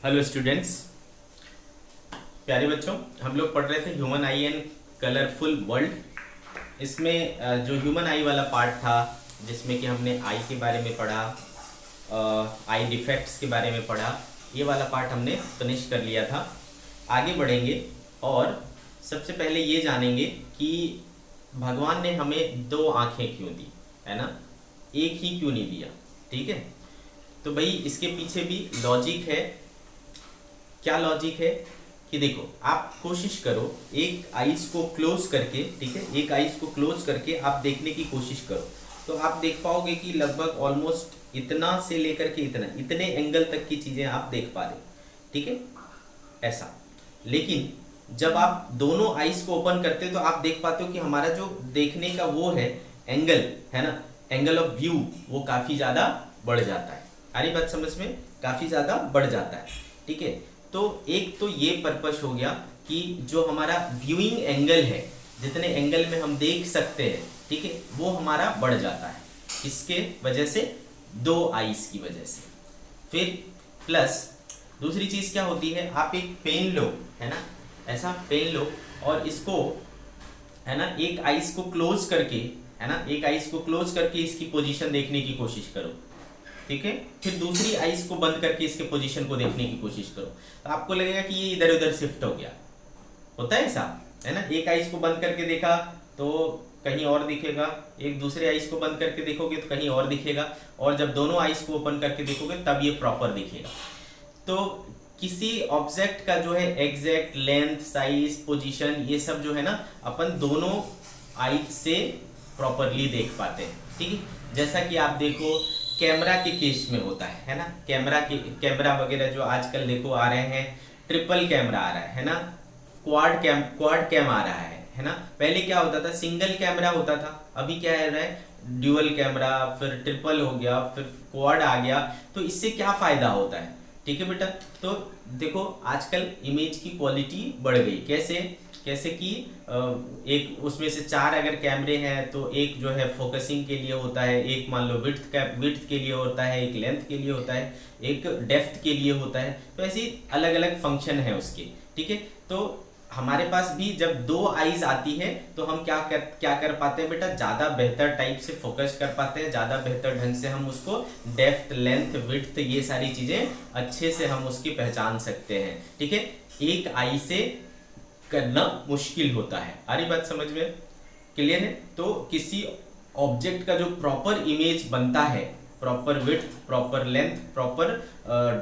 Hello students, प्यारे बच्चों। हम लोग पढ़ रहे थे human I and colourful world. इसमें जो ह्यूमन आई वाला पार्ट था, जिसमें कि हमने आई के बारे में पढ़ा, आई डिफेक्ट्स के बारे में पढ़ा, ये वाला पार्ट हमने फिनिश कर लिया था। आगे बढ़ेंगे और सबसे पहले ये जानेंगे कि भगवान ने हमें दो आंखें क्यों दी, है ना, एक ही क्यों नहीं दिया। ठीक है, तो भाई इसके पीछे भी लॉजिक है। क्या लॉजिक है कि देखो, आप कोशिश करो एक आइज को क्लोज करके, ठीक है, एक आइज को क्लोज करके आप देखने की कोशिश करो, तो आप देख पाओगे कि लगभग ऑलमोस्ट इतना से लेकर के इतना, इतने एंगल तक की चीजें आप देख पा रहे हो। ठीक है, ऐसा। लेकिन जब आप दोनों आइज को ओपन करते हो तो आप देख पाते हो कि हमारा जो देखने का वो है एंगल, है ना, एंगल ऑफ व्यू, वो काफी ज्यादा बढ़ जाता है। सारी बात समझ में, काफी ज्यादा बढ़ जाता है। ठीक है, तो एक तो ये पर्पस हो गया कि जो हमारा व्यूइंग एंगल है, जितने एंगल में हम देख सकते हैं, ठीक है, वो हमारा बढ़ जाता है। इसके वजह से, दो आईज की वजह से। फिर प्लस दूसरी चीज क्या होती है, आप एक पेन लो, है ना, ऐसा पेन लो और इसको, है ना, एक आईज को क्लोज करके, है ना, एक आईज को क्लोज करके इसकी पोजीशन देखने की कोशिश करो। ठीक है, फिर दूसरी आईज को बंद करके इसके पोजीशन को देखने की कोशिश करो, तो आपको लगेगा कि ये इधर उधर शिफ्ट हो गया। होता है ऐसा, है ना। एक आईज को बंद करके देखा तो कहीं और दिखेगा, एक दूसरे आईज को बंद करके देखोगे तो कहीं और दिखेगा, और जब दोनों आईज को ओपन करके देखोगे तब ये प्रॉपर दिखेगा। तो किसी ऑब्जेक्ट का जो है एग्जैक्ट लेंथ, साइज, पोजीशन, ये सब जो है ना, अपन दोनों आईज से प्रॉपरली देख पाते हैं। ठीक है, जैसा कि आप देखो कैमरा के केस में होता है ना, कैमरा वगैरह जो आजकल देखो आ रहे हैं, ट्रिपल कैमरा आ रहा है ना, क्वाड कैम आ रहा है ना। पहले क्या होता था, सिंगल कैमरा होता था, अभी क्या है रहा है, ड्यूअल कैमरा, फिर ट्रिपल हो गया, फिर क्वाड आ गया। तो इससे क्या फायदा होता है, ठीक है बेटा। तो देखो आजकल इमेज की क्वालिटी बढ़ गई। कैसे कैसे कि एक उसमें से चार अगर कैमरे हैं तो एक जो है फोकसिंग के लिए होता है, एक मान लो विड्थ के लिए होता है, एक लेंथ के लिए होता है, एक डेप्थ के लिए होता है। तो ऐसी अलग अलग फंक्शन है उसके। ठीक है, तो हमारे पास भी जब दो आईज आती है तो हम क्या कर पाते हैं बेटा, ज्यादा बेहतर टाइप से फोकस कर पाते हैं, ज्यादा बेहतर ढंग से हम उसको डेप्थ, लेंथ, विड्थ, ये सारी चीजें अच्छे से हम उसकी पहचान सकते हैं। ठीक है, एक आई से करना मुश्किल होता है। आ रही बात समझ में, क्लियर है। तो किसी ऑब्जेक्ट का जो प्रॉपर इमेज बनता है, proper width, proper length, proper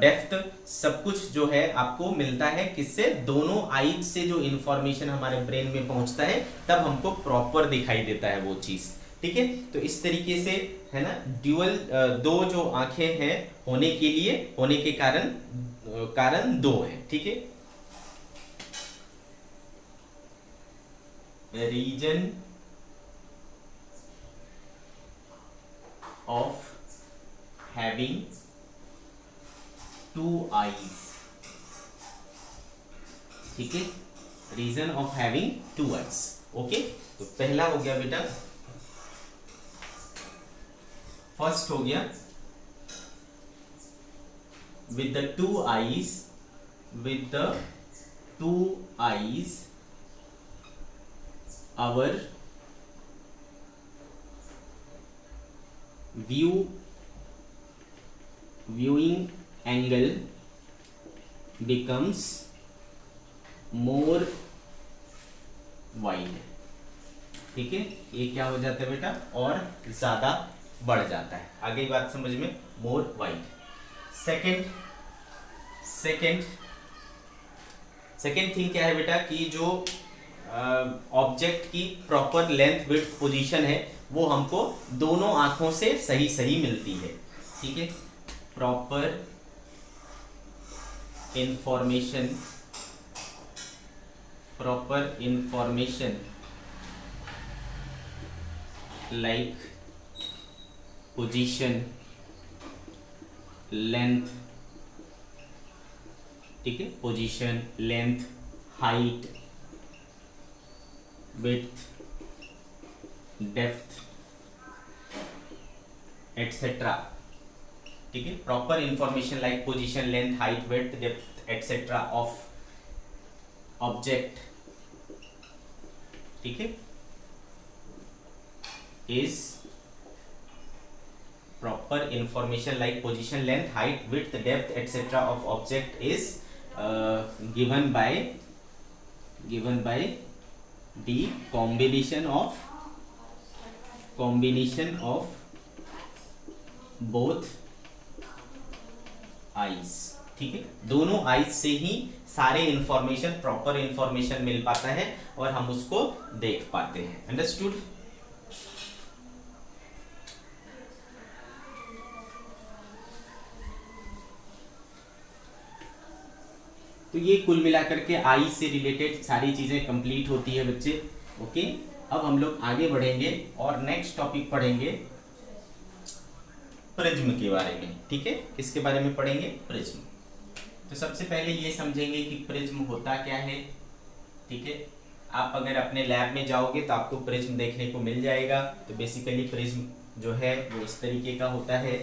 depth, सब कुछ जो है आपको मिलता है किससे, दोनों आईज से जो इंफॉर्मेशन हमारे ब्रेन में पहुंचता है तब हमको प्रॉपर दिखाई देता है वो चीज। ठीक है, तो इस तरीके से, है ना, ड्यूअल, दो जो आंखें हैं होने के कारण दो है। ठीक है, reason of having two eyes। ठीक है, reason of having two eyes. Okay, तो पहला हो गया बेटा, फर्स्ट हो गया with the two eyes, with the two eyes our viewing angle becomes more wide। ठीक है, ये क्या हो जाता है बेटा, और ज्यादा बढ़ जाता है। आगे बात समझ में, मोर वाइड। सेकंड सेकंड थिंग क्या है बेटा, कि जो ऑब्जेक्ट की प्रॉपर लेंथ, विड्थ, पोजीशन है वो हमको दोनों आंखों से सही सही मिलती है। ठीक है, proper information like position, length, ठीक है, position, length, height, width, depth, etcetera. ठीक है, proper information like position, length, height, width, depth, depth etcetera of object, ठीक है, is proper information like position, length, height, width, depth, etc. of object is given by the combination of both eyes, ठीक है, दोनों eyes से ही सारे information, proper information मिल पाता है और हम उसको देख पाते हैं। अंडरस्टूड? तो ये कुल मिलाकर के आई से रिलेटेड सारी चीजें कंप्लीट होती है बच्चे। ओके, अब हम लोग आगे बढ़ेंगे और नेक्स्ट टॉपिक पढ़ेंगे प्रिज्म के बारे में, ठीक है। किसके बारे में पढ़ेंगे? प्रिज्म। तो सबसे पहले ये समझेंगे कि प्रिज्म होता क्या है, ठीक है। आप अगर अपने लैब में जाओगे तो आपको प्रिज्म देखने को मिल जाएगा। तो बेसिकली प्रिज्म जो है वो इस तरीके का होता है।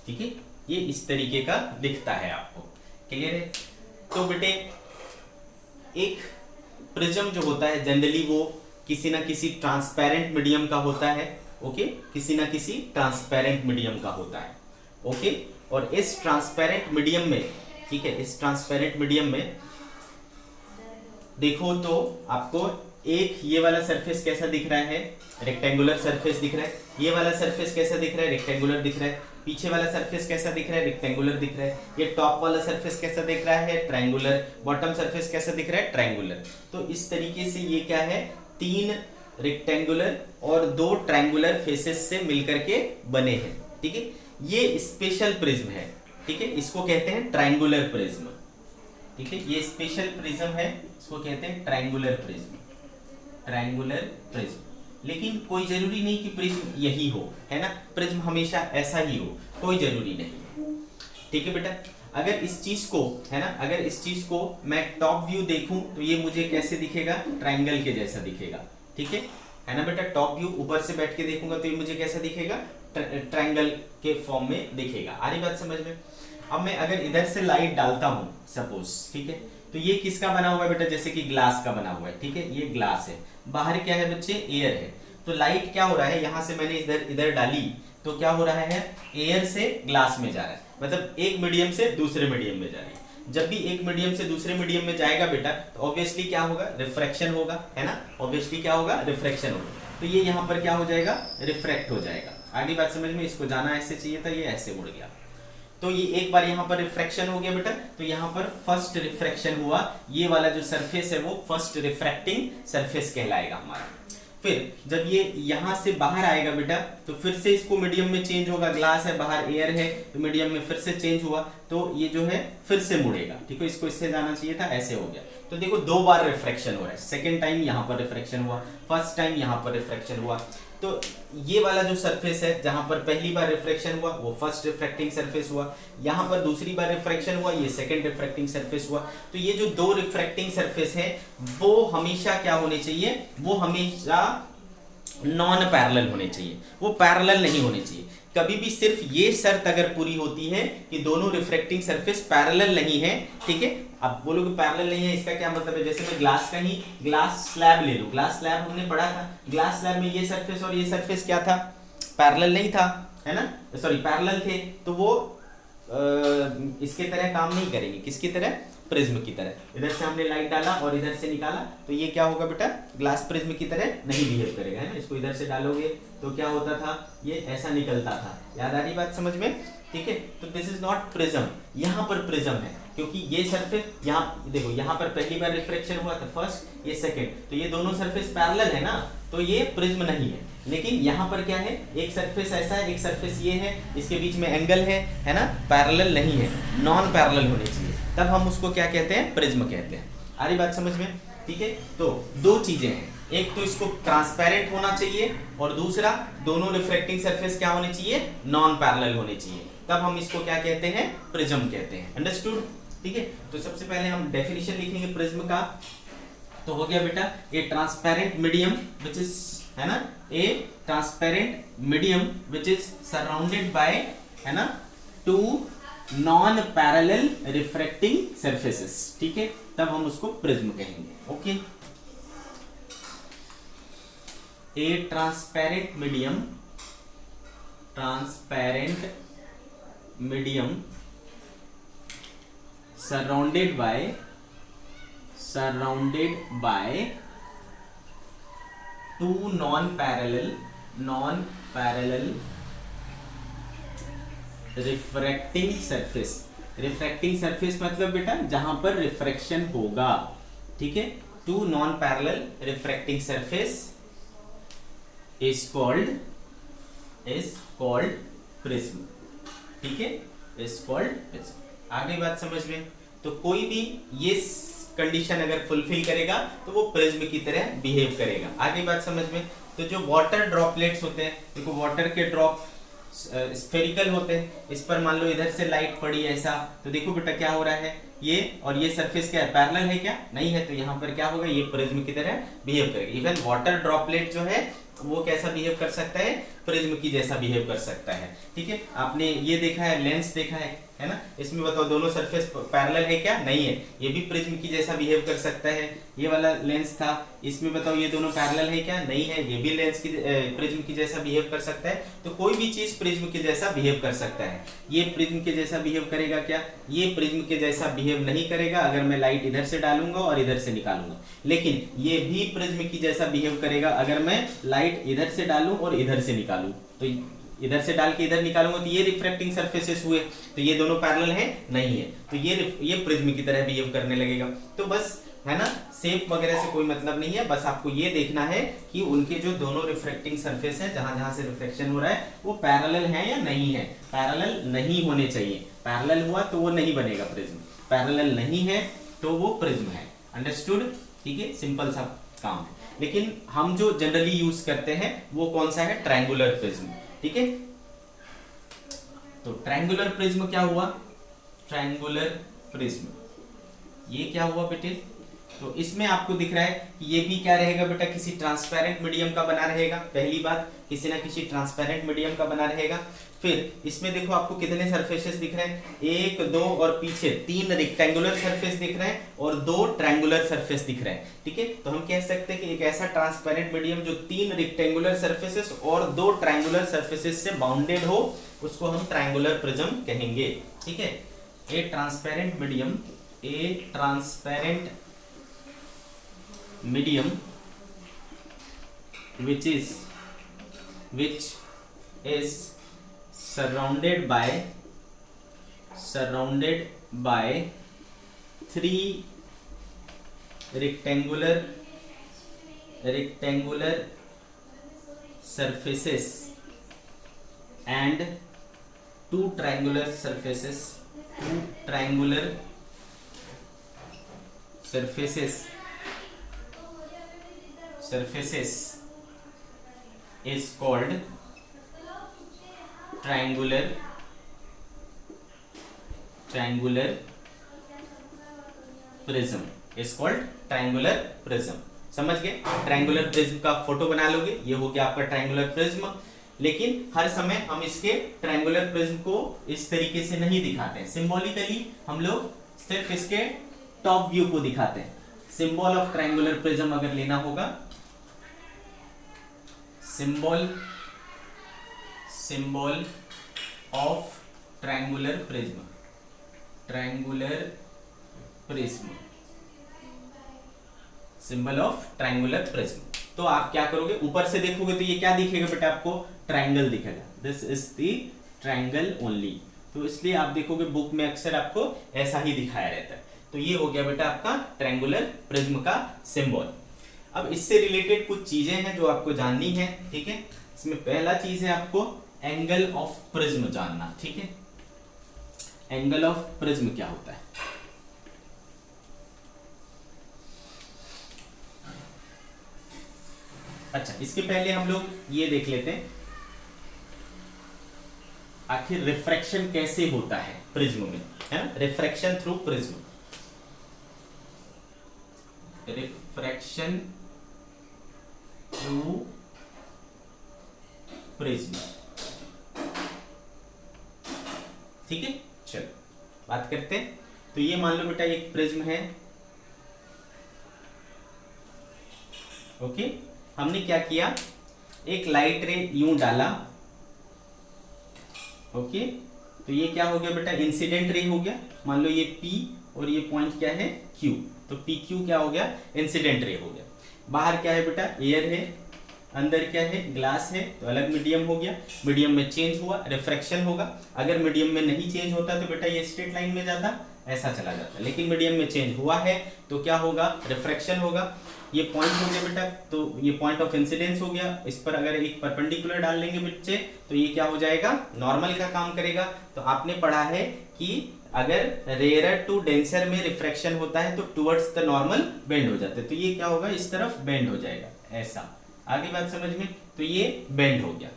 ठीक है, ये इस तरीके का दिखता है आपको। क्लियर है? तो बेटे एक प्रिज्म जो होता है जनरली वो किसी ना किसी ट्रांसपेरेंट मीडियम का होता है। ओके, किसी ना किसी ट्रांसपेरेंट मीडियम का होता है। ओके, और इस ट्रांसपेरेंट मीडियम में, ठीक है, इस ट्रांसपेरेंट मीडियम में देखो तो आपको एक ये वाला सरफेस कैसा दिख रहा है? रेक्टेंगुलर सरफेस दिख रहा है। ये वाला सरफेस कैसा दिख रहा है? रेक्टेंगुलर दिख रहा है। पीछे वाला सरफेस कैसा दिख रहा है? रेक्टेंगुलर दिख रहा है। ये टॉप वाला सरफेस कैसा दिख रहा है? ट्रायंगुलर। बॉटम सरफेस कैसा दिख रहा है? ट्रायंगुलर। तो इस तरीके से ये क्या है? 3 रेक्टेंगुलर और 2 ट्रायंगुलर फेसेस से मिलकर के बने हैं, ठीक है। ये स्पेशल प्रिज्म है, ठीक है, इसको कहते हैं ट्रायंगुलर प्रिज्म, ठीक है। ये स्पेशल प्रिज्म है, इसको कहते हैं ट्रायंगुलर प्रिज्म, ट्रायंगुलर प्रिज्म। लेकिन कोई जरूरी नहीं कि प्रिज्म यही हो, है ना। प्रिज्म हमेशा ऐसा ही हो, कोई जरूरी नहीं, ठीक है बेटा। अगर इस चीज को, है ना, अगर इस चीज को मैं टॉप व्यू देखूं तो ये मुझे कैसे दिखेगा? ट्रायंगल के जैसा दिखेगा, ठीक है ना बेटा। टॉप व्यू ऊपर से बैठ के देखूंगा तो ये मुझे कैसा दिखेगा? ट्रायंगल के फॉर्म में दिखेगा। आ रही बात समझ में? अब मैं अगर इधर से लाइट डालता हूं सपोज, ठीक है, तो ये किसका बना हुआ है बेटा? जैसे कि ग्लास का बना हुआ है, ठीक है, ये ग्लास है। बाहर क्या है बच्चे? एयर है। तो लाइट क्या हो रहा है? यहां से मैंने इधर डाली तो क्या हो रहा है? एयर से ग्लास में जा रहा है, मतलब एक मीडियम से दूसरे मीडियम में जा रही है। जब भी एक मीडियम से दूसरे मीडियम में जाएगा बेटा तो ऑब्वियसली क्या होगा? रिफ्रैक्शन होगा, है ना। ऑब्वियसली क्या होगा? रिफ्रैक्शन होगा। तो ये यहाँ पर क्या हो जाएगा? रिफ्रैक्ट हो जाएगा। आगे बात समझ में? इसको जाना ऐसे चाहिए था, ये ऐसे मुड़ गया। तो ये एक बार यहाँ पर रिफ्रैक्शन हो गया बेटा, तो यहाँ पर फर्स्ट रिफ्रैक्शन हुआ। ये वाला जो सरफेस है वो फर्स्ट रिफ्रैक्टिंग सरफेस कहलाएगा हमारा। फिर जब ये यहाँ से बाहर आएगा बेटा तो फिर से इसको मीडियम में चेंज होगा। ग्लास है, बाहर एयर है, तो मीडियम में फिर से चेंज हुआ, तो ये जो है फिर से मुड़ेगा, ठीक है। इसको इससे जाना चाहिए था, ऐसे हो गया। तो देखो 2 बार रिफ्रैक्शन हो रहा है। सेकेंड टाइम यहाँ पर रिफ्रैक्शन हुआ, फर्स्ट टाइम यहाँ पर रिफ्रैक्शन हुआ। तो ये वाला जो सरफेस है जहां पर पहली बार रिफ्रैक्शन हुआ वो फर्स्ट रिफ्रैक्टिंग सरफेस हुआ, यहां पर दूसरी बार रिफ्रैक्शन हुआ, ये सेकंड रिफ्रैक्टिंग सरफेस हुआ। तो ये जो 2 रिफ्रैक्टिंग सरफेस है वो हमेशा क्या होने चाहिए? वो हमेशा नॉन पैरेलल होने चाहिए, वो पैरेलल नहीं होने चाहिए। कभी भी सिर्फ ये शर्त अगर पूरी होती है कि दोनों रिफ्रैक्टिंग सरफेस पैरेलल नहीं है, ठीक है। अब बोलोगे पैरेलल नहीं है, इसका क्या मतलब है? जैसे मैं ग्लास का ही ग्लास स्लैब ले लूं। ग्लास स्लैब हमने पढ़ा था, ग्लास स्लैब में ये सरफेस और ये सरफेस क्या था? पैरेलल नहीं था, है ना, सॉरी पैरेलल थे। तो वो इसके तरह काम नहीं करेंगे। किसकी तरह? प्रिज्म की तरह। इधर से हमने लाइट डाला और इधर से निकाला तो ये क्या होगा बेटा? ग्लास प्रिज्म की तरह नहीं बिहेव करेगा, है ना। इसको इधर से डालोगे तो क्या होता था? ये ऐसा निकलता था। याद आ रही बात समझ में? ठीक है। तो दिस इज नॉट प्रिज्म, यहाँ पर प्रिज्म है क्योंकि ये सरफेस यहाँ देखो, यहाँ पर पहली बार रिफ्रैक्शन हुआ था फर्स्ट, ये सेकंड, तो ये दोनों सरफेस पैरेलल है ना, तो ये प्रिज्म नहीं है। लेकिन यहाँ पर क्या है? एक सरफेस ऐसा है, एक सरफेस ये है, इसके बीच में एंगल है ना, पैरेलल नहीं है, नॉन पैरेलल होने चाहिए, तब हम उसको क्या कहते हैं? प्रिज्म कहते हैं। आ रही बात समझ में? ठीक है। तो 2 चीजें हैं, एक तो इसको ट्रांसपेरेंट होना चाहिए और दूसरा दोनों रिफ्लेक्टिंग सरफेस क्या होने चाहिए, नॉन पैरेलल होने चाहिए, तब हम इसको क्या कहते हैं, प्रिज्म कहते हैं। अंडरस्टूड? ठीक है, तो सबसे पहले हम डेफिनेशन लिखेंगे प्रिज्म का। तो हो गया बेटा, a transparent medium which is, है ना, a transparent medium which is surrounded by, है ना, two non parallel refracting surfaces. ठीक है, तब हम उसको प्रिज्म कहेंगे। Okay, a transparent medium, transparent medium surrounded by two non-parallel refracting surface। Refracting surface मतलब बेटा जहां पर रिफ्रैक्शन होगा। ठीक है, two non parallel refracting surface is called prism. ठीक है, इज कॉल्ड प्रिज्म। आ गई बात समझ में? तो कोई भी ये कंडीशन अगर फुलफिल करेगा तो वो प्रिज्म की तरह बिहेव करेगा। आ गई बात समझ में? तो जो वाटर ड्रॉपलेट्स होते हैं, देखो वाटर के ड्रॉप स्फेरिकल होते हैं, इस पर मान लो इधर से लाइट पड़ी ऐसा, तो देखो बेटा क्या हो रहा है, ये और ये सरफेस क्या है, पैरेलल है क्या, नहीं है, तो यहाँ पर क्या होगा, ये प्रिज्म की तरह बिहेव करेगा। इवन वाटर ड्रॉपलेट जो है वो कैसा बिहेव कर सकता है, प्रिज्म की जैसा बिहेव कर सकता है। ठीक है, आपने ये देखा है, लेंस देखा है ना, इसमें बताओ दोनों सरफेस पैरेलल है क्या, नहीं है, ये भी प्रिज्म की जैसा बिहेव कर सकता है। ये वाला लेंस था, इसमें बताओ ये दोनों पैरेलल है क्या, नहीं है, ये भी लेंस की प्रिज्म की जैसा बिहेव कर सकता है। तो कोई भी चीज प्रिज्म के जैसा बिहेव कर सकता है। ये प्रिज्म के जैसा बिहेव करेगा क्या, ये प्रिज्म के जैसा बिहेव नहीं करेगा अगर मैं लाइट इधर से डालूंगा और इधर से निकालूंगा, लेकिन ये भी प्रिज्म की जैसा बिहेव करेगा अगर मैं लाइट इधर से डालूं और इधर से निकालूं। तो इधर से डाल के इधर निकालूंगा तो ये रिफ्रैक्टिंग सरफेसेस हुए, तो ये दोनों पैरेलल है, नहीं है, तो ये प्रिज्म की तरह बिहेव करने लगेगा। तो बस, है ना, शेप वगैरह से कोई मतलब नहीं है, बस आपको ये देखना है कि उनके जो दोनों रिफ्रैक्टिंग सरफेस है, जहां जहां से रिफ्लेक्शन हो रहा है, वो पैरेलल है या नहीं है। पैरेलल नहीं होने चाहिए, पैरेलल हुआ तो वो नहीं बनेगा प्रिज्म, पैरेलल नहीं है तो वो प्रिज्म है। अंडरस्टूड? ठीक है, सिंपल सा काम है। लेकिन हम जो जनरली यूज करते हैं वो कौन सा है, ट्रायंगुलर प्रिज्म। ठीक है, तो ट्रायंगुलर प्रिज्म क्या हुआ, ट्रायंगुलर प्रिज्म ये क्या हुआ बेटे, तो इसमें आपको दिख रहा है कि ये भी क्या रहेगा बेटा, किसी ट्रांसपेरेंट मीडियम का बना रहेगा। पहली बात, किसी ना किसी ट्रांसपेरेंट मीडियम का बना रहेगा। फिर इसमें देखो आपको कितने सरफेसेस दिख रहे हैं, 1 2 और पीछे 3 रेक्टेंगुलर सरफेस दिख रहे हैं और 2 ट्रायंगुलर सरफेस दिख रहे हैं। ठीक है, तो हम कह सकते हैं कि एक ऐसा ट्रांसपेरेंट मीडियम जो 3 रेक्टेंगुलर सरफेसेस और 2 ट्रायंगुलर सरफेसेस से बाउंडेड हो, उसको हम ट्रायंगुलर प्रिज्म कहेंगे। ठीक है, ए transparent medium, A transparent medium which is surrounded by 3 rectangular surfaces and 2 triangular surfaces, is called triangular prism, is called triangular prism। समझ गए? ट्रायंगुलर प्रिज्म का फोटो बना लोगे, ये हो गया आपका ट्रायंगुलर प्रिज्म। लेकिन हर समय हम इसके ट्रायंगुलर प्रिज्म को इस तरीके से नहीं दिखाते हैं, सिंबॉलिकली हम लोग सिर्फ इसके टॉप व्यू को दिखाते हैं। सिंबल ऑफ ट्रायंगुलर प्रिज्म अगर लेना होगा, symbol of triangular prism, symbol of triangular prism। तो आप क्या करोगे, ऊपर से देखोगे तो ये क्या दिखेगा बेटा, आपको ट्रायंगल दिखेगा, this is the triangle only. तो इसलिए आप देखोगे बुक में अक्सर आपको ऐसा ही दिखाया रहता है। तो ये हो गया बेटा आपका ट्रायंगुलर प्रिज्म का सिंबल। अब इससे रिलेटेड कुछ चीजें हैं जो आपको जाननी है। ठीक है, इसमें पहला चीज है आपको एंगल ऑफ प्रिज्म जानना। ठीक है, एंगल ऑफ प्रिज्म क्या होता है, अच्छा, इसके पहले हम लोग ये देख लेते हैं आखिर रिफ्रैक्शन कैसे होता है प्रिज्म में, है ना। Refraction through prism, refraction through prism, ठीक है। चलो बात करते हैं। तो ये मान लो बेटा एक प्रिज्म है, ओके। हमने क्या किया, एक लाइट रे यूं डाला, ओके। तो ये क्या हो गया बेटा, इंसिडेंट रे हो गया। मान लो ये P और ये पॉइंट क्या है Q, तो PQ क्या हो गया, इंसिडेंट रे हो गया। बाहर क्या है बेटा, एयर है, अंदर क्या है, ग्लास है, तो अलग मीडियम हो गया। मीडियम में चेंज हुआ, रिफ्रैक्शन होगा। अगर मीडियम में नहीं चेंज होता तो बेटा ये स्ट्रेट लाइन में जाता, ऐसा चला जाता, लेकिन मीडियम में चेंज हुआ है तो क्या होगा, रिफ्रैक्शन होगा। ये पॉइंट हो गया बेटा, तो ये पॉइंट ऑफ इंसिडेंस हो गया। इस पर अगर एक परपेंडिकुलर डाल लेंगे बच्चे तो ये क्या हो जाएगा, नॉर्मल का काम करेगा। तो आपने पढ़ा है कि अगर रेयर टू डेंसर में रिफ्रैक्शन होता है तो टुवर्ड्स द नॉर्मल बेंड हो जाते हैं, तो ये क्या होगा, इस तरफ बेंड हो जाएगा, ऐसा। आगे बात समझ में, तो ये बेंड हो गया।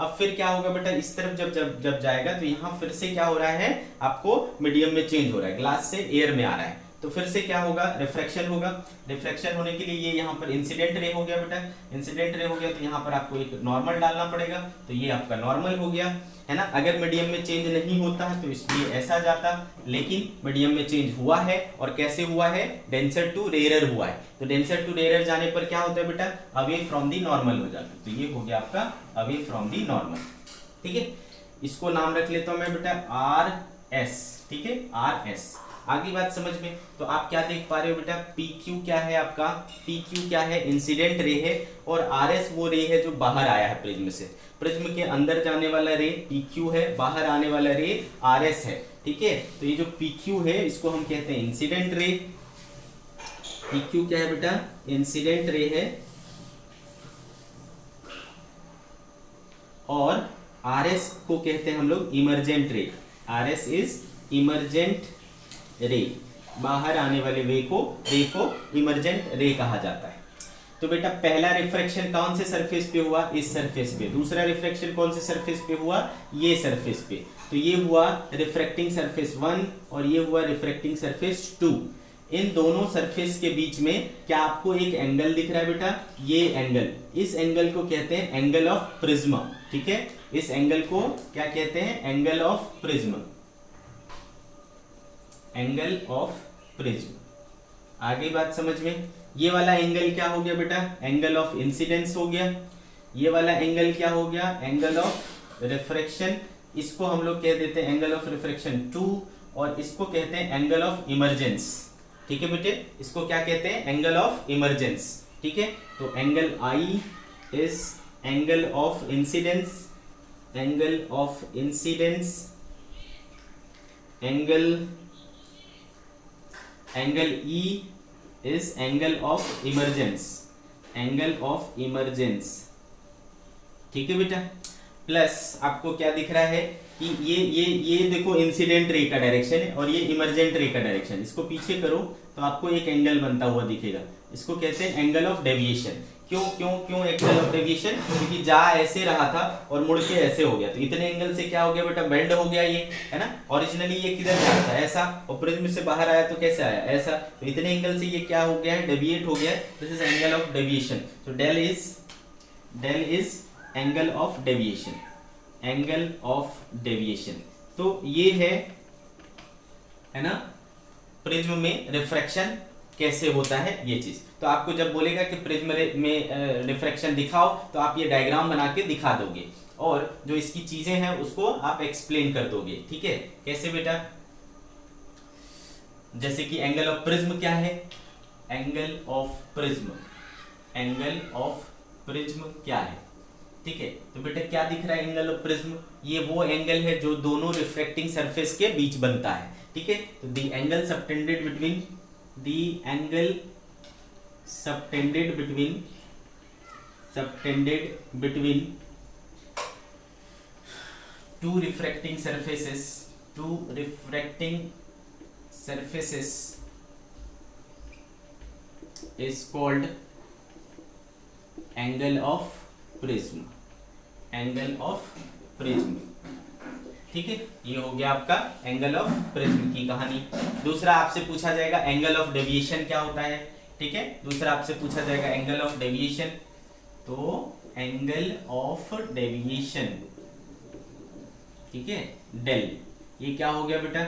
अब फिर क्या होगा बेटा, इस तरफ जब जब जब जाएगा तो यहाँ फिर से क्या हो रहा है, आपको मीडियम में चेंज हो रहा है, ग्लास से एयर में आ रहा है, तो फिर से क्या होगा, रिफ्रैक्शन होगा। रिफ्रैक्शन होने के लिए ये यहाँ पर इंसिडेंट रे हो गया बेटा, इंसिडेंट रे हो गया तो यहाँ पर आपको एक नॉर्मल डालना पड़ेगा, तो ये आपका नॉर्मल हो गया, है ना। अगर मीडियम में चेंज नहीं होता है तो इसलिए ऐसा जाता, लेकिन मीडियम में चेंज हुआ है, और कैसे हुआ है, डेंसर टू रेयर हुआ है। तो डेंसर टू रेयर जाने पर क्या होता है बेटा, अवे फ्रॉम दी नॉर्मल हो जाता है, तो ये हो गया आपका अवे फ्रॉम दी नॉर्मल, ठीक है। इसको नाम रख लेता हूं मैं बेटा RS, ठीक है, RS। आगे बात समझ में, तो आप क्या देख पा रहे हो बेटा, PQ क्या है आपका, PQ क्या है, इंसिडेंट रे है, और RS वो रे है जो बाहर आया है प्रिज्म से। प्रिज्म के अंदर जाने वाला रे PQ है, बाहर आने वाला रे RS है, ठीक है। तो ये जो PQ है इसको हम कहते हैं इंसिडेंट रे। PQ क्या है बेटा, इंसिडेंट रे है, और RS को कहते हैं हम लोग इमर्जेंट रे। RS इज इमर्जेंट रे, बाहर आने वाले रे को इमर्जेंट रे कहा जाता है। तो बेटा पहला रिफ्रैक्शन कौन से सरफेस पे हुआ, इस सरफेस पे। दूसरा रिफ्रैक्शन कौन से सरफेस पे हुआ, ये सरफेस पे। तो ये हुआ रिफ्रैक्टिंग सरफेस 1 और ये हुआ रिफ्रैक्टिंग सरफेस 2। इन दोनों सरफेस के बीच में क्या आपको एक एंगल दिख रहा है बेटा, ये एंगल, इस एंगल को कहते हैं एंगल ऑफ प्रिज्म, ठीक है। इस एंगल को क्या कहते हैं, angle of prism, angle of prism. आगे बात समझ में, ये वाला एंगल क्या हो गया बेटा, एंगल ऑफ इंसिडेंस हो गया। ये वाला एंगल क्या हो गया, एंगल ऑफ रिफ्रैक्शन। इसको हम लोग कह देते हैं एंगल ऑफ रिफ्रैक्शन 2, और इसको कहते हैं एंगल ऑफ इमर्जेंस, ठीक है बेटे। इसको क्या कहते हैं, एंगल ऑफ इमर्जेंस, ठीक है। तो angle I is angle of incidence, angle of incidence, angle E is angle of emergence, angle of emergence, ठीक है बेटा। प्लस आपको क्या दिख रहा है कि ये देखो इंसिडेंट रे का डायरेक्शन है और ये इमर्जेंट रे का डायरेक्शन। इसको पीछे करो तो आपको एक एंगल बनता हुआ दिखेगा, इसको कहते हैं एंगल ऑफ डेविएशन। क्यों क्यों क्यों एंगल ऑफ डेविएशन, क्योंकि जा ऐसे रहा था और मुड़ के ऐसे हो गया, तो इतने एंगल से क्या हो गया बेटा, बेंड हो गया ये, है ना। ओरिजिनली ये किधर जा रहा था, ऐसा, और प्रिज्म से बाहर आया तो कैसे आया, ऐसा। तो इतने एंगल से ये क्या हो गया है, डेविएट हो गया है। This is angle of deviation. तो del is angle of deviation, angle of deviation. तो ये है ना, प्रिज्म में रिफ्रैक्शन कैसे होता है ये चीज। तो आपको जब बोलेगा कि प्रिज्म में रिफ्रैक्शन दिखाओ तो आप ये डायग्राम बना के दिखा दोगे, और जो इसकी चीजें हैं उसको आप एक्सप्लेन कर दोगे, ठीक है। कैसे बेटा, जैसे कि एंगल ऑफ प्रिज्म क्या है, angle of prism, angle of prism क्या है, ठीक है। तो बेटा क्या दिख रहा है एंगल ऑफ प्रिज्म, ये वो एंगल है जो दोनों रिफ्लेक्टिंग सरफेस के बीच बनता है, ठीक है। तो the angle subtended between two refracting surfaces is called angle of prism, angle of prism. ठीक है, ये हो गया आपका एंगल ऑफ प्रिज्म की कहानी। दूसरा आपसे पूछा जाएगा एंगल ऑफ डेविएशन क्या होता है। ठीक है, दूसरा आपसे पूछा जाएगा एंगल ऑफ डेविएशन। तो एंगल ऑफ डेविएशन, ठीक है, डेल, ये क्या हो गया बेटा,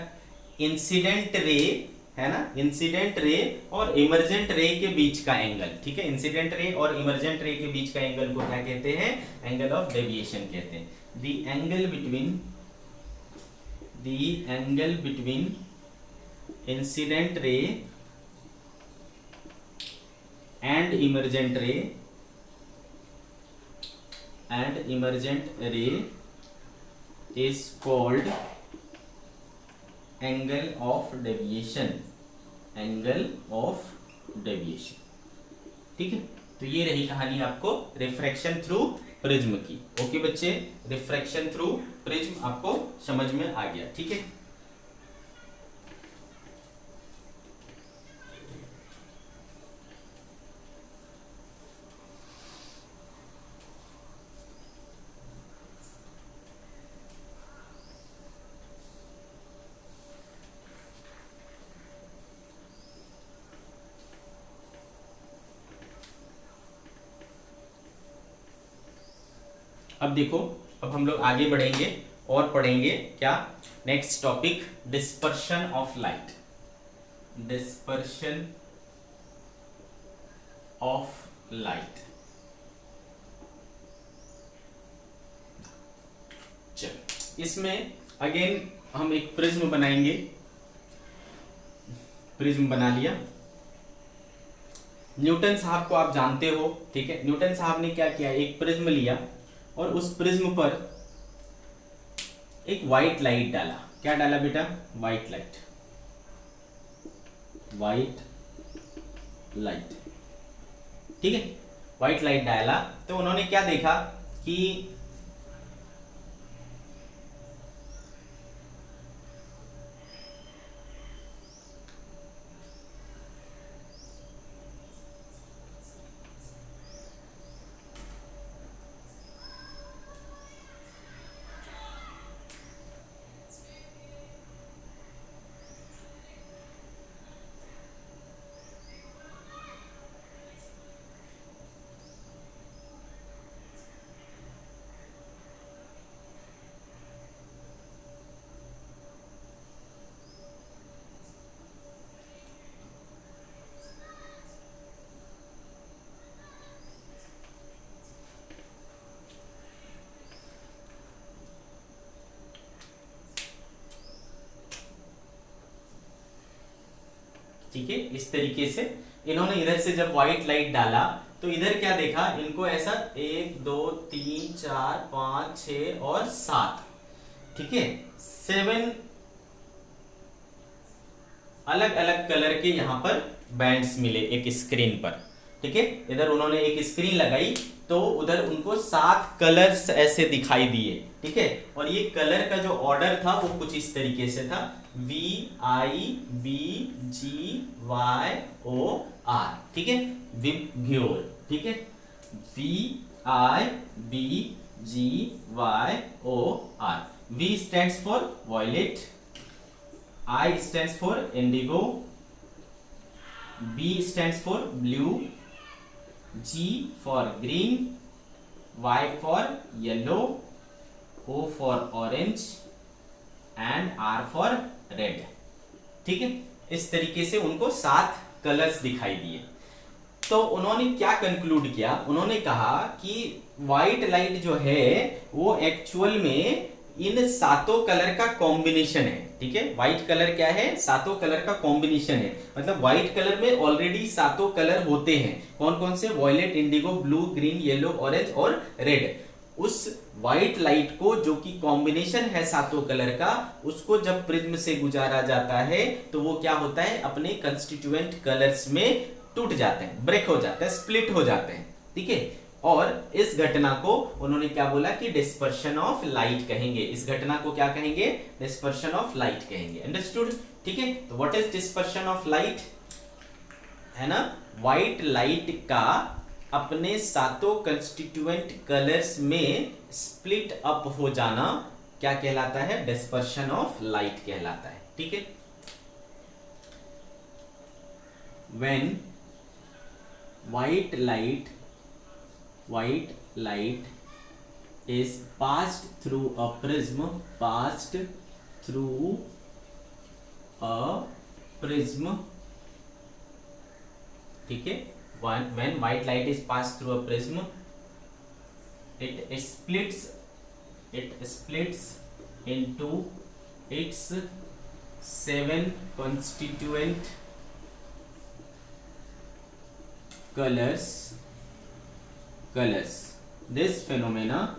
इंसिडेंट रे है ना, इंसिडेंट रे और इमर्जेंट रे के बीच का एंगल। ठीक है, इंसिडेंट रे और इमर्जेंट रे के बीच का एंगल को क्या कहते हैं, एंगल ऑफ डेविएशन कहते हैं। The angle between incident ray and emergent रे is called angle of deviation, angle of deviation। ठीक है, तो ये रही कहानी आपको रिफ्रैक्शन थ्रू प्रिज्म की। ओके बच्चे, रिफ्रैक्शन थ्रू प्रिज्म आपको समझ में आ गया। ठीक है, अब देखो, अब हम लोग आगे बढ़ेंगे और पढ़ेंगे क्या, next topic dispersion of light, dispersion of light. चलो, इसमें अगेन हम एक प्रिज्म बनाएंगे। प्रिज्म बना लिया, न्यूटन साहब को आप जानते हो। ठीक है, न्यूटन साहब ने क्या किया, एक प्रिज्म लिया और उस प्रिज्म पर एक व्हाइट लाइट डाला। क्या डाला बेटा, व्हाइट लाइट, व्हाइट लाइट। ठीक है, व्हाइट लाइट डाला तो उन्होंने क्या देखा कि ठीक है, इस तरीके से इन्होंने इधर से जब व्हाइट लाइट डाला तो इधर क्या देखा, इनको ऐसा 1 2 3 4 5 6 और 7, ठीक है, 7 अलग अलग कलर के यहां पर बैंड्स मिले एक स्क्रीन पर। ठीक है, इधर उन्होंने एक स्क्रीन लगाई तो उधर उनको 7 कलर्स ऐसे दिखाई दिए। ठीक है, और ये कलर का जो ऑर्डर था वो कुछ इस तरीके से था, VIBGYOR। ठीक है, विब्ग्योर। ठीक है, VIBGYOR। V stands for violet, I stands for indigo, B stands for blue, G for green, Y for yellow, O for orange and R for red। ठीक है, इस तरीके से उनको 7 कलर्स दिखाई दिए। तो उन्होंने क्या कंक्लूड किया, उन्होंने कहा कि व्हाइट लाइट जो है वो एक्चुअल में इन 7 कलर का कॉम्बिनेशन है। ठीक है, व्हाइट कलर क्या है, 7 कलर का कॉम्बिनेशन है। मतलब व्हाइट कलर में ऑलरेडी 7 कलर होते हैं। कौन कौन से, violet, indigo, blue, green, yellow, orange और रेड। उस व्हाइट लाइट को जो कि कॉम्बिनेशन है 7 कलर का, उसको जब प्रिज्म से गुजारा जाता है तो वो क्या होता है, अपने कंस्टिट्यूएंट कलर्स में टूट जाते हैं, ब्रेक हो जाते हैं, स्प्लिट हो जाते हैं। ठीक है, और इस घटना को उन्होंने क्या बोला कि डिस्पर्शन ऑफ लाइट कहेंगे। इस घटना को क्या कहेंगे, डिस्पर्शन ऑफ लाइट कहेंगे। अंडरस्टूड। ठीक है, तो what is dispersion of light, है ना, व्हाइट लाइट का अपने सातों कंस्टिट्यूएंट कलर्स में स्प्लिट अप हो जाना क्या कहलाता है? डिस्पर्शन ऑफ लाइट कहलाता है। ठीक है, when white light is passed through a prism, ठीक है, when white light is passed through a prism, it splits into its 7 constituent colors. This phenomena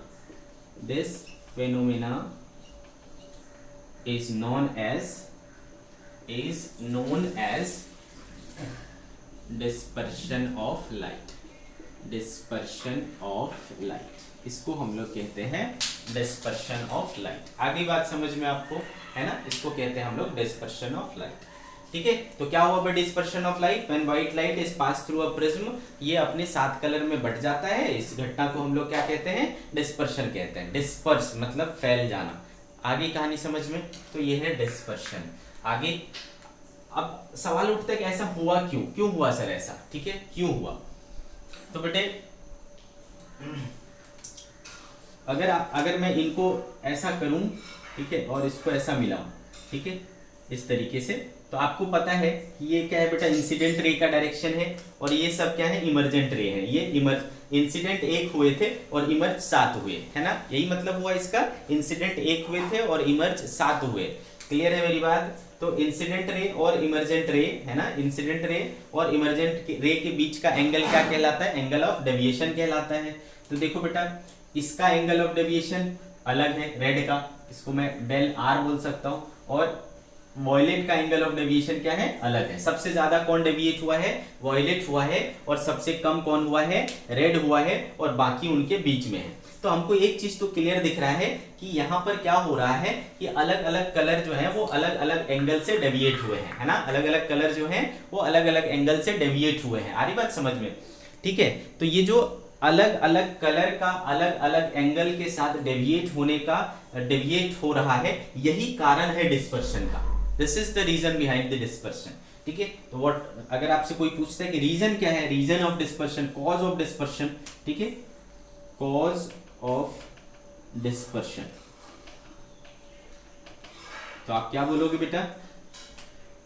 is known as dispersion of light. इसको हम लोग कहते हैं डिस्पर्शन ऑफ लाइट। आगे बात समझ में आपको है ना, इसको कहते हैं हम लोग डिस्पर्शन ऑफ लाइट। ठीक है, तो क्या हुआ by dispersion of light? When white light is pass through a prism, ये अपने 7 कलर में बट जाता है। इस घटना को हम लोग क्या कहते हैं? डिस्पर्शन कहते हैं। डिस्पर्स मतलब फैल जाना। आगे कहानी समझ में, तो ये है डिस्पर्शन। आगे अब सवाल उठता है कि ऐसा हुआ क्यों हुआ सर ऐसा? ठीक है, क्यों हुआ? तो बेटे अगर मैं इनको ऐसा करूं, ठीक है, और इसको ऐसा मिलाऊं, ठीक है, इस तरीके से, तो आपको पता है कि ये क्या है बेटा? इंसिडेंट रे का डायरेक्शन है, और ये सब क्या है? इमर्जेंट रे है। ये इंसिडेंट 1 हुए थे और इमर्ज 7 हुए, है ना? यही मतलब हुआ इसका। इंसिडेंट 1 हुए थे और इमर्ज 7 हुए। क्लियर है मेरी बात? तो इंसिडेंट रे और इमर्जेंट रे, है ना, इंसिडेंट रे और इमर्जेंट रे के बीच का एंगल क्या कहलाता है? एंगल ऑफ डेविएशन कहलाता है। तो देखो बेटा, इसका एंगल ऑफ डेविएशन अलग है रेड का, इसको मैं डेल आर बोल सकता हूं, और वॉयलेट का एंगल ऑफ डेविएशन क्या है? अलग है। सबसे ज्यादा कौन डेविएट हुआ है? वॉयलेट हुआ है, और सबसे कम कौन हुआ है? रेड हुआ है, और बाकी उनके बीच में है। तो हमको एक चीज तो क्लियर दिख रहा है कि यहाँ पर क्या हो रहा है कि अलग अलग कलर जो है वो अलग अलग एंगल से डेविएट हुए हैं, है ना? अलग अलग कलर जो है वो अलग अलग एंगल से डेविएट हुए हैं। आ रही बात समझ में? ठीक है, तो ये जो अलग अलग कलर का अलग अलग एंगल के साथ डेविएट हो रहा है, यही कारण है डिस्पर्शन का। This is the reason behind the dispersion. ठीक है, तो व्हाट अगर आपसे कोई पूछता है कि रीजन क्या है? Reason of dispersion, cause of dispersion, ठीक है, कॉज ऑफ डिस्पर्शन, तो आप क्या बोलोगे बेटा?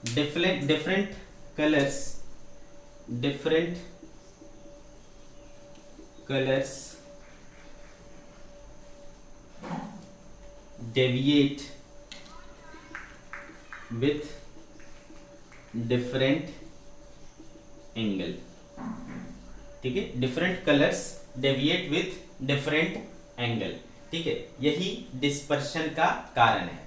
Different colours deviate with different angle। ठीक है, different colours deviate with different angle. ठीक है, यही डिस्पर्शन का कारण है।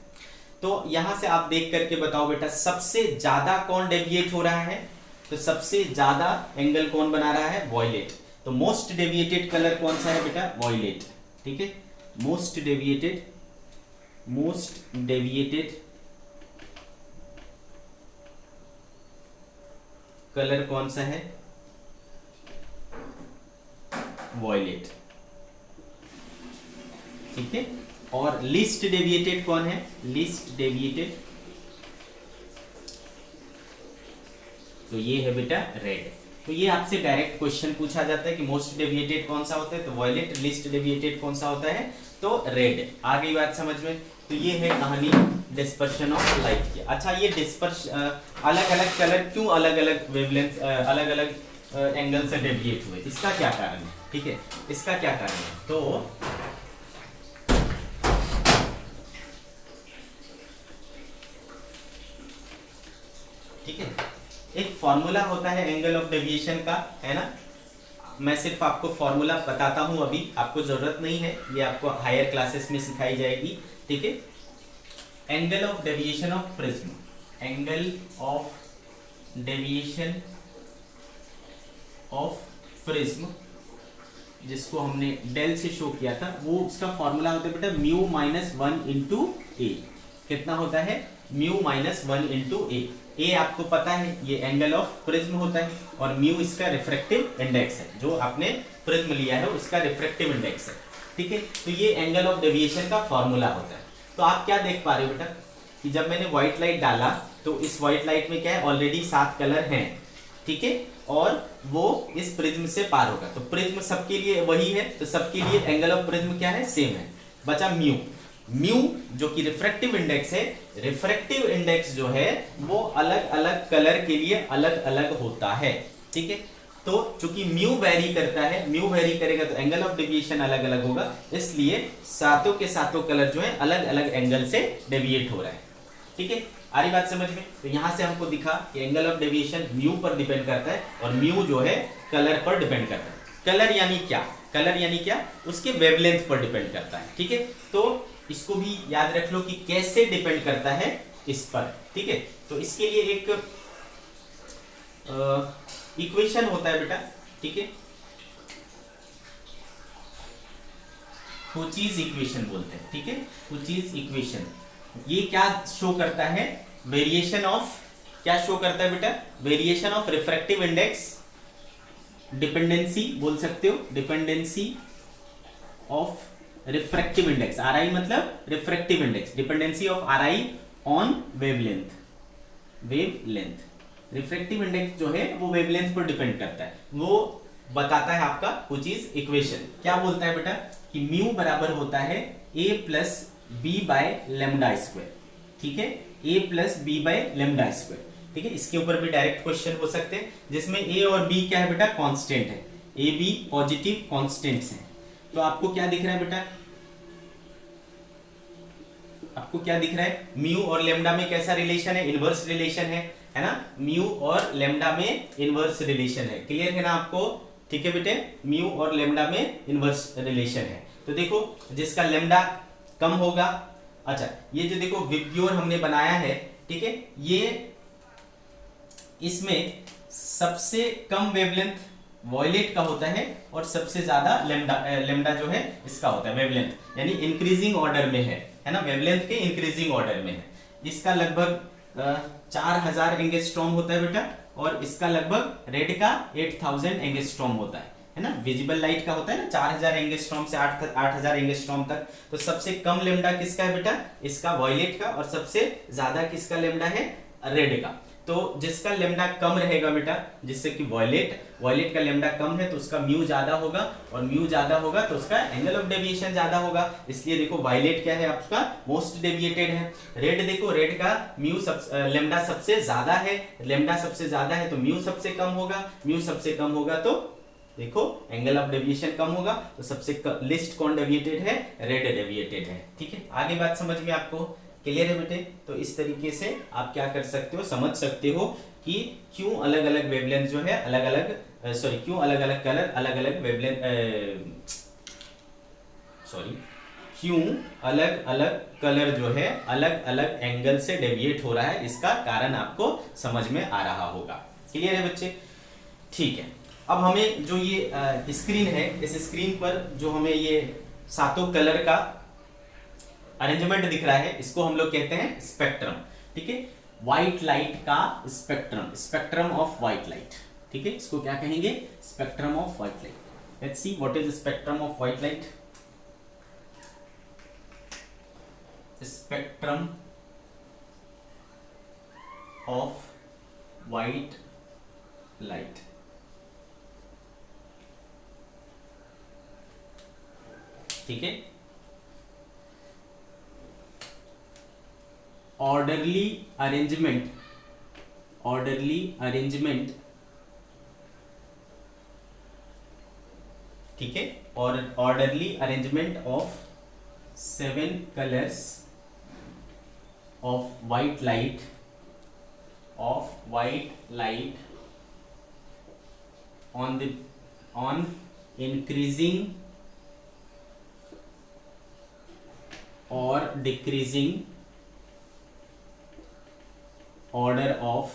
तो यहां से आप देख करके बताओ बेटा, सबसे ज्यादा कौन डेविएट हो रहा है? तो सबसे ज्यादा एंगल कौन बना रहा है? वॉयलेट। तो मोस्ट डेविएटेड कलर कौन सा है बेटा? वॉयलेट। ठीक है, मोस्ट डेविएटेड कलर कौन सा है? वॉयलेट। ठीक है, और लीस्ट डेविएटेड कौन है? लीस्ट डेविएटेड, तो ये है बेटा रेड। तो ये आपसे डायरेक्ट क्वेश्चन पूछा जाता है कि मोस्ट डेविएटेड कौन सा होता है? तो वॉयलेट। लीस्ट डेविएटेड कौन सा होता है? तो रेड। आ गई बात समझ में? तो ये है कहानी डिस्पर्शन ऑफ लाइट की। अच्छा, ये अलग अलग कलर क्यों अलग अलग वेवलेंथ, अलग अलग एंगल से डेविएट हुए, इसका क्या कारण है? ठीक है, इसका क्या कारण है? तो ठीक है, एक फॉर्मूला होता है एंगल ऑफ डेविएशन का, है ना? मैं सिर्फ आपको फॉर्मूला बताता हूं, अभी आपको जरूरत नहीं है, ये आपको हायर क्लासेस में सिखाई जाएगी। ठीक है, angle of deviation of prism, angle of deviation of prism, जिसको हमने डेल से शो किया था, वो उसका फॉर्मूला होता है बेटा म्यू माइनस 1 इंटू ए। कितना होता है? म्यू माइनस 1 इंटू ए आपको पता है ये एंगल ऑफ प्रिज्म होता है, और म्यू इसका रिफ्रैक्टिव इंडेक्स है, जो आपने प्रिज्म लिया है उसका रिफ्रैक्टिव इंडेक्स है। ठीक है, तो ये एंगल ऑफ डेविएशन का फॉर्मूला होता है। तो आप क्या देख पा रहे हो बेटा कि जब मैंने व्हाइट लाइट डाला तो इस व्हाइट लाइट में क्या है, ऑलरेडी 7 कलर हैं। ठीक है, और वो इस प्रिज्म से पार होगा, तो प्रिज्म सबके लिए वही है, तो सबके लिए एंगल ऑफ प्रिज्म क्या है, सेम है। बचा म्यू, म्यू जो कि रिफ्रैक्टिव इंडेक्स है, रिफ्रैक्टिव इंडेक्स जो है वो अलग अलग कलर के लिए अलग अलग होता है। ठीक है, तो चूंकि म्यू वेरी करता है, म्यू वेरी करेगा तो एंगल ऑफ डेविएशन अलग अलग होगा, इसलिए सातों के सातों कलर जो है अलग अलग एंगल से डेविएट हो रहा है। ठीक है, आ रही बात समझ में? तो यहां से हमको दिखा कि एंगल ऑफ डेविएशन म्यू पर डिपेंड करता है, और म्यू जो है कलर पर डिपेंड करता है। कलर यानी क्या, कलर यानी क्या, उसके वेवलेंथ पर डिपेंड करता है। ठीक है, तो इसको भी याद रख लो कि कैसे डिपेंड करता है इस पर। ठीक है, तो इसके लिए एक इक्वेशन होता है बेटा। ठीक है, कोचीज इक्वेशन बोलते हैं। ठीक है, कोचीज इक्वेशन ये क्या शो करता है, वेरिएशन ऑफ, क्या शो करता है बेटा, variation of refractive index, dependency बोल सकते हो, dependency of refractive index, R I मतलब refractive index, dependency of R I on wavelength, wavelength. Refractive index जो है वो वेवलेंथ पर डिपेंड करता है, वो बताता है आपका कुछ चीज इक्वेशन। क्या बोलता है बेटा कि म्यू बराबर होता है a plus b by lambda square. ठीक है, a plus b by lambda square. ठीक है, इसके ऊपर भी डायरेक्ट क्वेश्चन हो सकते हैं, जिसमें a और b क्या है बेटा, कांस्टेंट है, a b पॉजिटिव कांस्टेंट्स हैं। तो आपको क्या दिख रहा है बेटा, आपको क्या दिख रहा है, म्यू और लेमडा में कैसा रिलेशन है, इनवर्स रिलेशन है ना, म्यू और लेमडा में इनवर्स रिलेशन है। क्लियर है ना आपको? ठीक है बेटे, म्यू और लेमडा में इनवर्स रिलेशन है। तो देखो जिसका लेमडा कम होगा, अच्छा ये जो देखो विब्ग्योर हमने बनाया है, ठीक है, ये इसमें सबसे कम वेवलेंथ वॉयलेट का होता है, और सबसे ज्यादा लेमडा जो है इसका होता है वेवलेंथ, यानी इंक्रीजिंग ऑर्डर में है ना, वेवलेंथ के इंक्रीजिंग ऑर्डर में है। इसका लगभग 4000 एंगस्ट्रॉम होता है बेटा, और इसका लगभग रेड का 8000 एंगस्ट्रॉम होता है ना, विजिबल लाइट का होता है ना 4000 एंगस्ट्रॉम से 8000 एंगस्ट्रॉम तक। तो सबसे कम लेमडा किसका है बेटा, इसका वॉयलेट का, और सबसे ज्यादा किसका लेमडा है, रेड का। तो जिसका लेमडा कम रहेगा बेटा, जिससे कि वॉयलेट का लेमडा कम है तो उसका म्यू ज्यादा होगा, और म्यू ज्यादा होगा तो उसका एंगल ऑफ डेविएशन ज्यादा होगा। इसलिए देखो वॉयलेट क्या है आपका, मोस्ट डेविएटेड है। रेड देखो, रेड का म्यू लेमडा सबसे ज्यादा है, लेमडा सबसे ज्यादा है तो म्यू सबसे कम होगा, म्यू सबसे कम होगा तो देखो एंगल ऑफ डेविएशन कम होगा। तो सबसे लिस्ट कौन डेविएटेड है, रेड डेविएटेड है। ठीक है, आगे बात समझ में आपको क्लियर है बेटे? तो इस तरीके से आप क्या कर सकते हो, समझ सकते हो कि क्यों अलग अलग वेवलेंथ जो है अलग अलग, क्यों अलग अलग कलर अलग अलग वेवलेंथ, क्यों अलग अलग कलर जो है अलग अलग एंगल से डेविएट हो रहा है, इसका कारण आपको समझ में आ रहा होगा। क्लियर है बच्चे? ठीक है, अब हमें जो ये स्क्रीन है, इस स्क्रीन पर जो हमें ये सातों कलर का अरेंजमेंट दिख रहा है, इसको हम लोग कहते हैं स्पेक्ट्रम। ठीक है, व्हाइट लाइट का spectrum, spectrum of white light. ठीक है, इसको क्या कहेंगे, spectrum of white light. Let's see what is spectrum of white light. Spectrum of white light. ठीक है, ऑर्डरली अरेंजमेंट, ऑर्डरली अरेंजमेंट, ठीक है, और orderly arrangement of 7 colours of white light, of white light on increasing or decreasing order of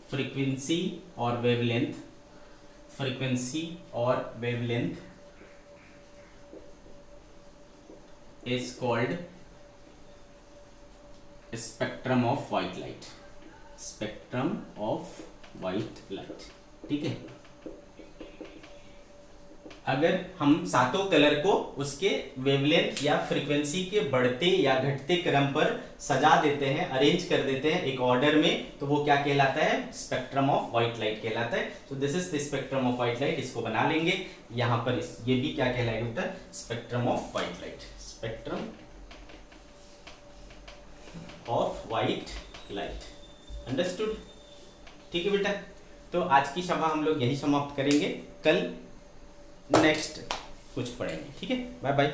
frequency or wavelength, frequency or wavelength is called spectrum of white light, spectrum of white light. ठीक है, अगर हम सातों colour को उसके wavelength या frequency के बढ़ते या घटते क्रम पर सजा देते हैं, अरेंज कर देते हैं एक ऑर्डर में, तो वो क्या कहलाता है, स्पेक्ट्रम ऑफ वाइट लाइट कहलाता है। तो this is the spectrum of white light, इसको बना लेंगे यहां पर। ये भी क्या कहलाएगा बेटा, spectrum of white light, spectrum of white light. Understood? ठीक है बेटा, तो आज की सभा हम लोग यही समाप्त करेंगे, कल नेक्स्ट कुछ पढ़ेंगे। ठीक है, बाय बाय।